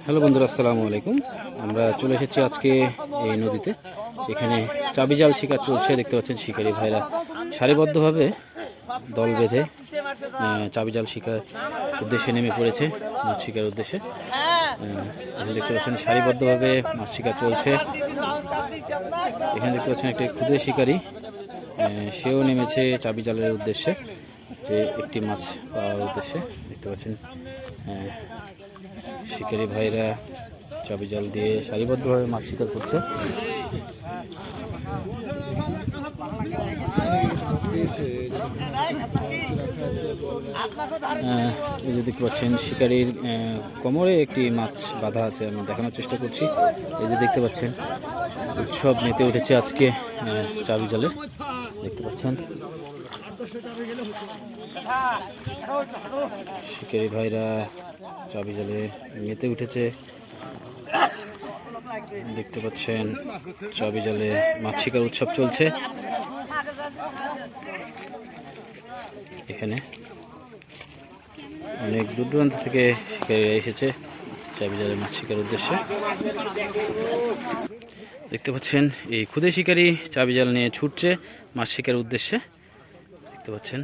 Hello বন্ধুরা, আসসালামু আলাইকুম। আমরা চলে এসেছি আজকে এই নদীতে। এখানে চাবি জাল শিকার চলছে। দেখতে পাচ্ছেন শিকারী ভাইরা সারিবদ্ধভাবে দল বেঁধে চাবি জাল শিকার উদ্দেশ্যে নেমে পড়েছে, মাছ শিকার উদ্দেশ্যে। এখানে দেখতে পাচ্ছেন সারিবদ্ধভাবে মাছ শিকার চলছে। এখানে দেখতে পাচ্ছেন একটি ক্ষুদ্র শিকারী, সেও নেমেছে চাবি জালের উদ্দেশ্যে, যে একটি মাছ পাওয়ার উদ্দেশ্যে। দেখতে পাচ্ছেন শিকারী ভাইরা চাবি জাল দিয়ে সারিবদ্ধভাবে মাছ শিকার করছে। এই যে দেখতে পাচ্ছেন শিকারীর কোমরে একটি মাছ বাঁধা আছে, আমি দেখানোর চেষ্টা করছি। এই যে দেখতে পাচ্ছেন উৎসব মেতে উঠেছে আজকে চাবি জালের। দেখতে পাচ্ছেন শিকারী ভাইরা চাবি জালে মেতে উঠেছে। দেখতে পাচ্ছেন চাবি জালে মাছ শিকার উৎসব চলছে। এখানে অনেক দূর দূরান্ত থেকে শিকারীরা এসেছে চাবি জালে মাছ শিকার উদ্দেশ্যে। দেখতে পাচ্ছেন এই ক্ষুদে শিকারী চাবি জাল নিয়ে ছুটছে মাছ শিকার উদ্দেশ্যে। দেখতে পাচ্ছেন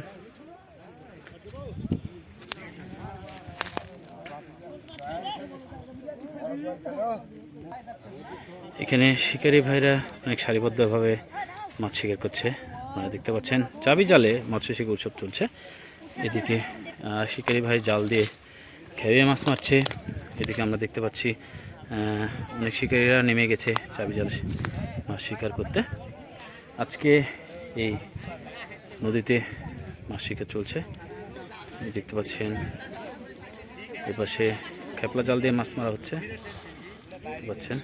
এখানে শিকারী ভাইরা অনেক সারিবদ্ধভাবে মাছ শিকার করছে। আপনারা দেখতে পাচ্ছেন চাবি জালে মৎস্য শিকার উৎসব চলছে। এদিকে শিকারী ভাই জাল দিয়ে খেয়ে মাছ মারছে। এদিকে আমরা দেখতে পাচ্ছি অনেক শিকারীরা নেমে গেছে চাবি জাল মাছ শিকার করতে। আজকে এই নদীতে মাছ শিকার চলছে। দেখতে পাচ্ছেন এপাশে খেপলা জাল দিয়ে মাছ মারা হচ্ছে। দেখতে পাচ্ছেন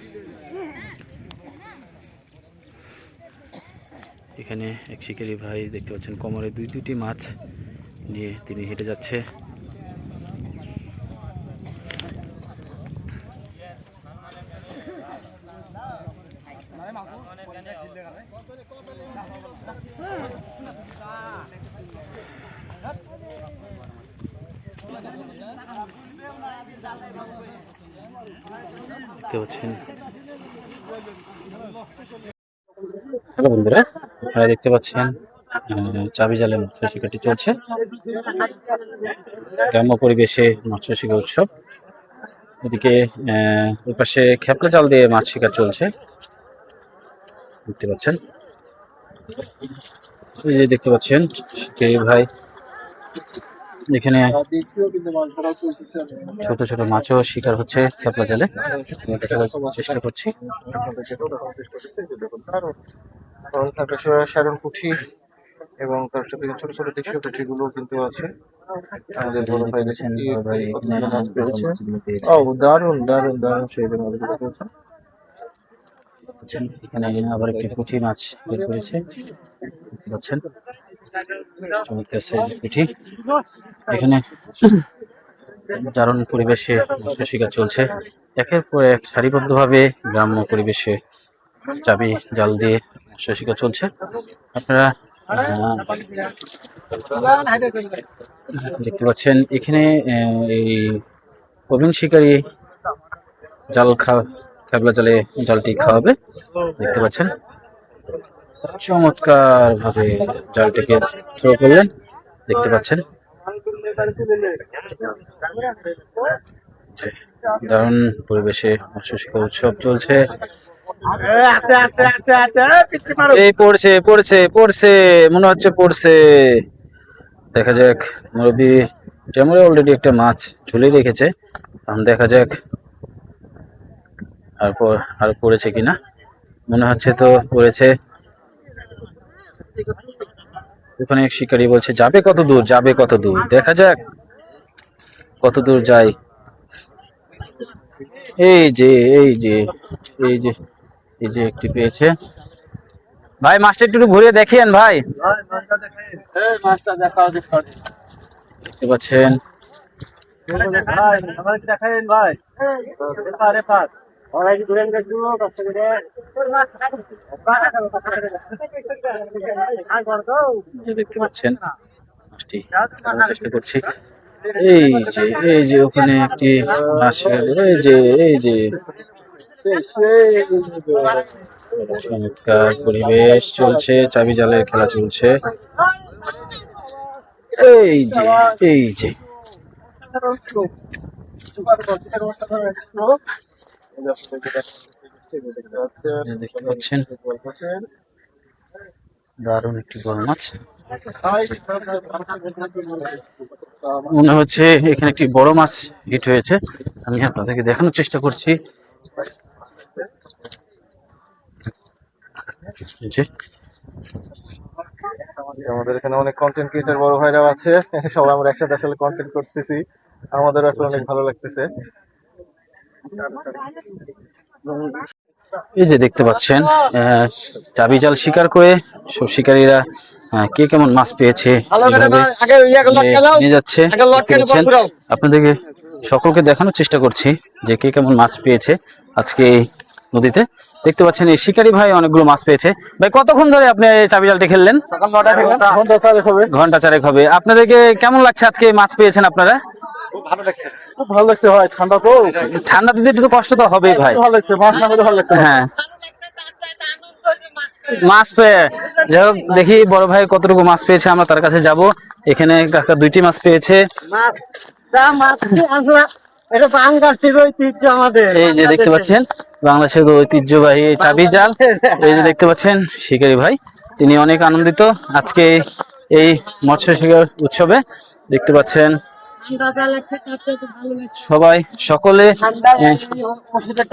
এখানে এক শিকারী ভাই দেখতে পাচ্ছেন কোমরে দুটি মাছ নিয়ে তিনি হেঁটে যাচ্ছে। দেখতে পাচ্ছেন হ্যালো বন্ধুরা, আপনারা দেখতে পাচ্ছেন চাবি জালে মৎস্য শিকারটি চলছে। গ্রাম্য পরিবেশে মৎস্য শিকার উৎসব। এদিকে ওই পাশে খেপলা জাল দিয়ে মাছ শিকার চলছে। দেখতে পাচ্ছেন এই যে দেখতে পাচ্ছেন শিকারী ভাই এখানে ছোট ছোট মাছও শিকার হচ্ছে খেপলা জালে। দেখার চেষ্টা করছি। সাধারণ পুঁটি এবং তার সাথে ছোট ছোট দেশীয় পুঁটিগুলো কিন্তু আছে। আমাদের বড় ভাই মাছ পেয়েছে। ও দারুণ দারুণ দারুণ সেই মাছগুলো পেয়েছে। এখানে আবার একটি পুঁটি মাছ বের করেছে। দেখতে পাচ্ছেন চমৎকার সাইজের পুঁটি। এখানে দারুণ পরিবেশে মৎস্য শিকার চলছে। একের পর এক সারিবদ্ধভাবে গ্রাম্য পরিবেশে চাবি জাল দিয়ে মৎস্য শিকার চলছে। আপনারা দেখতে পাচ্ছেন এখানে এই প্রবীণ শিকারী জাল খেপলা জালে জালটি খাওয়াবে। দেখতে পাচ্ছেন চমৎকার ভাবে জালটিকে থ্রো করলেন। দেখতে পাচ্ছেন দারুণ পরিবেশে মৎস্য শিকার উৎসব চলছে। এই পড়ছে পড়ছে পড়ছে মনে হচ্ছে পড়ছে। দেখা যাক, মুরব্বী টেমরে অলরেডি একটা মাছ ঝুলে রেখেছে। দেখা যাক আর পড়েছে কিনা। মনে হচ্ছে তো পড়েছে। ওখানে এক শিকারী বলছে যাবে কত দূর, যাবে কত দূর, দেখা যাক কত দূর যায়। এই যে এই যে এই যে এই যে একটি পেয়েছে। ভাই মাছটা একটু ঘুরে দেখেন ভাই। দেখতে পাচ্ছেন দেখতে পাচ্ছেন মাছটি চেষ্টা করছি। এই যে ওখানে একটি মাছ শিকার করে, এই যে চমৎকার পরিবেশ চলছে, চাবি জালের খেলা চলছে। এই যে এই যে দেখতে পাচ্ছেন দারুণ একটি বড় মাছ। মনে হচ্ছে এখানে একটি বড় মাছ হিট হয়েছে। আমি আপনাদেরকে দেখানোর চেষ্টা করছি। এই যে আমাদের এখানে অনেক কন্টেন্ট ক্রিয়েটর বড় ভাইরাও আছে, সবাই আমরা একসাথে আসলে কন্টেন্ট করতেছি, আমাদের আসলে অনেক ভালো লাগতেছে। এই যে দেখতে পাচ্ছেন চাবি জাল শিকার করে সব শিকারীরা কে কেমন মাছ পেয়েছে এইভাবে নিয়ে যাচ্ছে। দেখতে পাচ্ছেন, আপনাদেরকে সকলকে দেখানোর চেষ্টা করছি যে কে কেমন মাছ পেয়েছে আজকে এই নদীতে। দেখতে পাচ্ছেন এই শিকারী ভাই অনেকগুলো মাছ পেয়েছে। ভাই কতক্ষণ ধরে আপনি এই চাবি জালটি খেললেন? ঘন্টা চারেক হবে। আপনাদেরকে কেমন লাগছে আজকে মাছ পেয়েছেন আপনারা? খুব ভালো লাগছে ভাই, ঠান্ডা তো, ঠান্ডাতে একটু তো কষ্ট তো হবেই ভাই। ভালো লাগছে, মাছ না হলে ভালো লাগছে। হ্যাঁ, মাছ পেয়ে যাই হোক, দেখি বড় ভাই কতটুকু মাছ পেয়েছে, আমরা তার কাছে যাব। এখানে কাকা দুইটি মাছ পেয়েছে। এই যে দেখতে পাচ্ছেন বাংলাদেশের ঐতিহ্যবাহী চাবি জাল। এই যে দেখতে পাচ্ছেন শিকারী ভাই, তিনি অনেক আনন্দিত আজকে এই মৎস্য শিকার উৎসবে। দেখতে পাচ্ছেন সবাই সকলে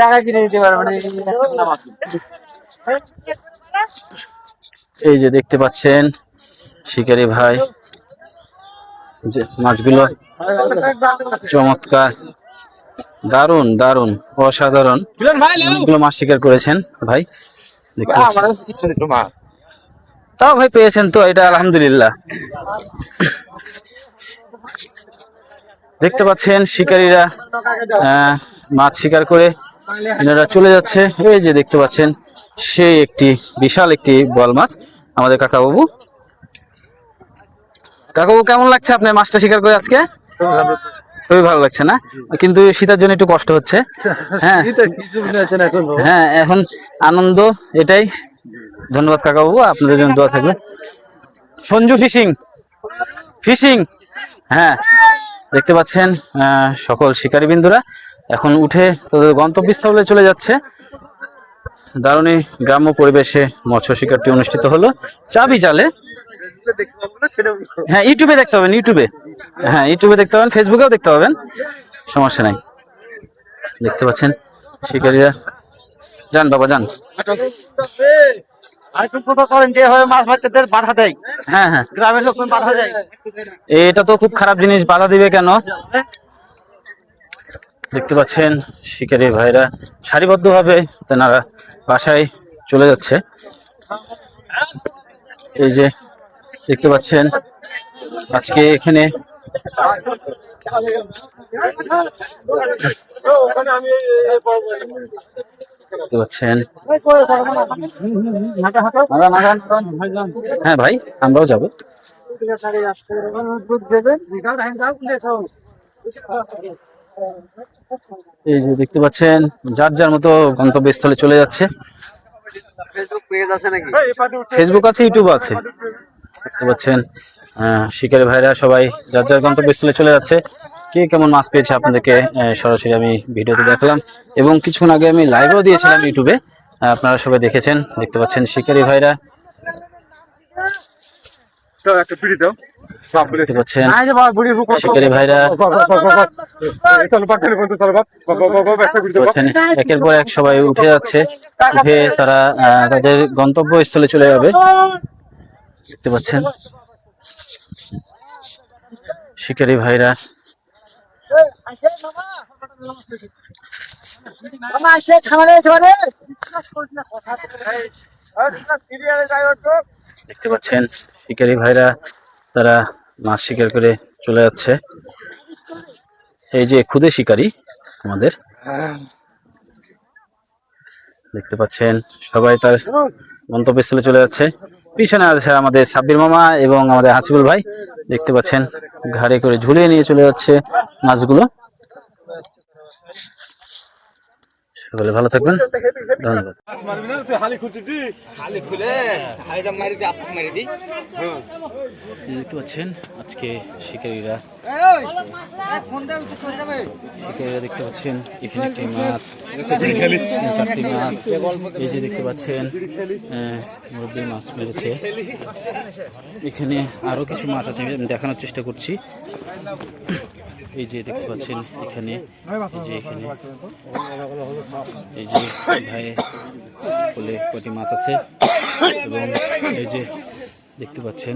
টাকা কিনে দিতে পারবে। এই যে দেখতে পাচ্ছেন শিকারী ভাই যে মাছগুলো চমৎকার, দারুণ দারুণ অসাধারণ অনেকগুলো মাছ শিকার করেছেন ভাই। দেখতে পাচ্ছেন, তাও ভাই পেয়েছেন তো, এটা আলহামদুলিল্লাহ। দেখতে পাচ্ছেন শিকারীরা মাছ শিকার করে এনারা চলে যাচ্ছে। এই যে দেখতে পাচ্ছেন সেই একটি বিশাল একটি বোয়াল মাছ আমাদের কাকাবাবু। কাকাবাবু কেমন লাগছে আপনার মাছটা শিকার করে আজকে? খুবই ভালো লাগছে না? কিন্তু শীতের জন্য একটু কষ্ট হচ্ছে। হ্যাঁ হ্যাঁ, এখন আনন্দ এটাই। ধন্যবাদ কাকাবাবু, আপনাদের জন্য দোয়া থাকবে। সঞ্জু ফিশিং ফিশিং হ্যাঁ, দেখতে পাচ্ছেন সকল শিকারী বিন্দুরা এখন উঠে তাদের গন্তব্যস্থলে চলে যাচ্ছে। দারুণ গ্রাম্য পরিবেশে মৎস্য শিকারটি অনুষ্ঠিত হলো চাবি জালে। হ্যাঁ, ইউটিউবে দেখতে পাবেন, ইউটিউবে, হ্যাঁ ইউটিউবে দেখতে পাবেন, ফেসবুকেও দেখতে পাবেন, সমস্যা নাই। দেখতে পাচ্ছেন শিকারীরা, যান বাবা যান। হ্যাঁ হ্যাঁ, গ্রামের লোক বাধা দেয়, এটা তো খুব খারাপ জিনিস, বাধা দিবে কেন? দেখতে পাচ্ছেন শিকারী ভাইরা সারিবদ্ধভাবে তেনারা বাসায় চলে যাচ্ছে। এই যে দেখতে পাচ্ছেন আজকে এখানে দেখতে পাচ্ছেন, হ্যাঁ ভাই আমরাও যাবো। এই যে দেখতে পাচ্ছেন যার যার মতো গন্তব্যস্থলে চলে যাচ্ছে। ফেসবুক আছে, ইউটিউব আছে। দেখতে পাচ্ছেন শিকারী ভাইরা সবাই যার যার গন্তব্যস্থলে চলে যাচ্ছে। কে কেমন মাছ পেয়েছে আপনাদেরকে সরাসরি আমি ভিডিওতে দেখলাম, এবং কিছুক্ষণ আগে আমি লাইভও দিয়েছিলাম ইউটিউবে, আপনারা সবাই দেখেছেন। দেখতে পাচ্ছেন শিকারী ভাইরা, দেখতে পাচ্ছেন শিকারী ভাইরা একের পর এক সবাই উঠে যাচ্ছে, উঠে তারা তাদের গন্তব্যস্থলে চলে যাবে। দেখতে পাচ্ছেন শিকারী ভাইরা দেখতে পাচ্ছেন শিকারী ভাইরা তারা মাছ শিকার করে চলে যাচ্ছে। এই যে খুদে শিকারী আমাদের, দেখতে পাচ্ছেন সবাই তার গন্তব্যস্থলে চলে যাচ্ছে। পিছনে আছে আমাদের সাব্বির মামা এবং আমাদের হাসিবুল ভাই, দেখতে পাচ্ছেন ঘাড়ে করে ঝুলিয়ে নিয়ে চলে যাচ্ছে মাছগুলো। সকলে ভালো থাকবেন, ধন্যবাদ। দেখতে পাচ্ছেন আজকে শিকারীরা দেখতে পাচ্ছেন এখানে একটি মাছ, চারটি মাছ, এই যে দেখতে পাচ্ছেন মুরব্বী মাছ মেরেছে। এখানে আরো কিছু মাছ আছে, আমি দেখানোর চেষ্টা করছি। এই যে দেখতে পাচ্ছেন এখানে, এই যে এখানে, এই যে ভাই বলে কটি মাছ আছে, এবং এই যে দেখতে পাচ্ছেন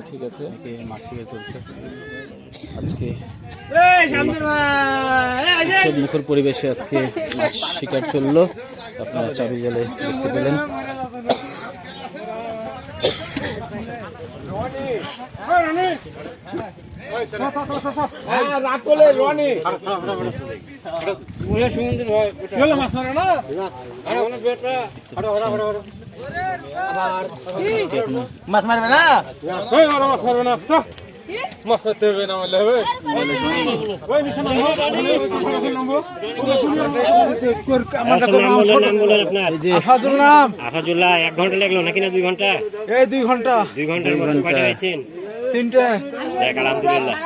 ঠিক আছে মাছ শিকার করছে আজকে। মুখর পরিবেশে আজকে মাছ শিকার চললো, আপনারা চাবি জালে দেখতে পেলেন। মাছ মারবে না, মাছ মারতে হবে না, আফাজুল্লাহ 1 ঘন্টা লাগলো নাকি না 2 ঘন্টা? এই 2 ঘন্টা 2 ঘন্টার মধ্যে কয়টা হয়েছেন? 3টে। আলহামদুলিল্লাহ।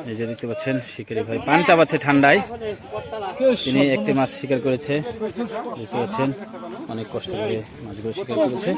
এই যে দেখতে পাচ্ছেন শিকারি ভাই পান চাবাচ্ছে ঠান্ডায়, তিনি একটি মাছ শিকার করেছে। দেখতে পাচ্ছেন অনেক কষ্ট করে মাছগুলো শিকার করেছে।